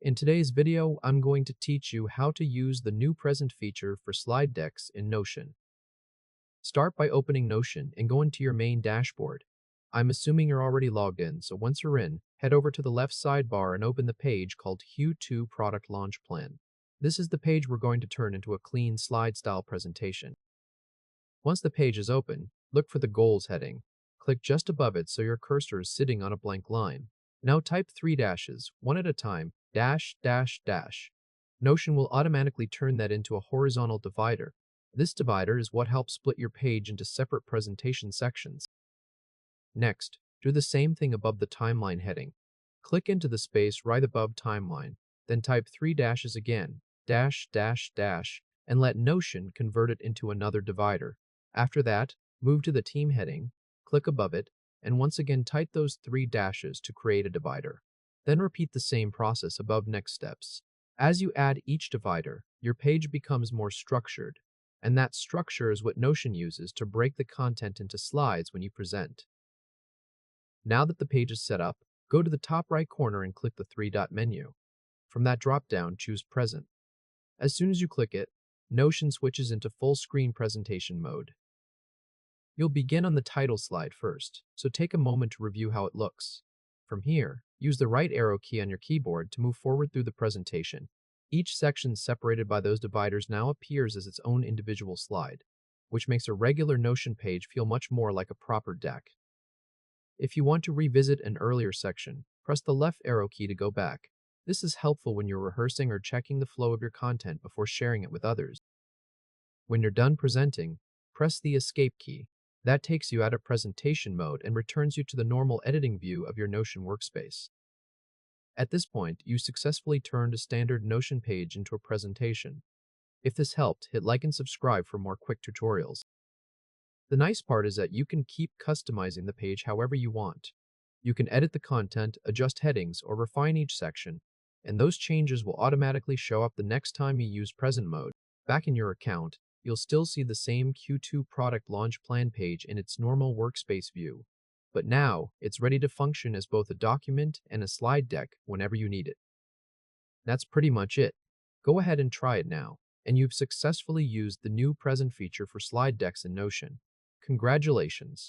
In today's video, I'm going to teach you how to use the new present feature for slide decks in Notion. Start by opening Notion and go into your main dashboard. I'm assuming you're already logged in, so once you're in, head over to the left sidebar and open the page called Q2 Product Launch Plan. This is the page we're going to turn into a clean slide-style presentation. Once the page is open, look for the Goals heading. Click just above it so your cursor is sitting on a blank line. Now type three dashes, one at a time, dash, dash, dash. Notion will automatically turn that into a horizontal divider. This divider is what helps split your page into separate presentation sections. Next, do the same thing above the timeline heading. Click into the space right above timeline, then type three dashes again, dash, dash, dash, and let Notion convert it into another divider. After that, move to the team heading, click above it, and once again type those three dashes to create a divider. Then repeat the same process above next steps. As you add each divider, your page becomes more structured, and that structure is what Notion uses to break the content into slides when you present. Now that the page is set up, go to the top right corner and click the three-dot menu. From that drop-down, choose Present. As soon as you click it, Notion switches into full screen presentation mode. You'll begin on the title slide first, so take a moment to review how it looks. From here, use the right arrow key on your keyboard to move forward through the presentation. Each section separated by those dividers now appears as its own individual slide, which makes a regular Notion page feel much more like a proper deck. If you want to revisit an earlier section, press the left arrow key to go back. This is helpful when you're rehearsing or checking the flow of your content before sharing it with others. When you're done presenting, press the Escape key. That takes you out of presentation mode and returns you to the normal editing view of your Notion workspace. At this point, you successfully turned a standard Notion page into a presentation. If this helped, hit like and subscribe for more quick tutorials. The nice part is that you can keep customizing the page however you want. You can edit the content, adjust headings, or refine each section, and those changes will automatically show up the next time you use present mode. Back in your account, you'll still see the same Q2 product launch plan page in its normal workspace view, but now it's ready to function as both a document and a slide deck whenever you need it. That's pretty much it. Go ahead and try it now, and you've successfully used the new present feature for slide decks in Notion. Congratulations!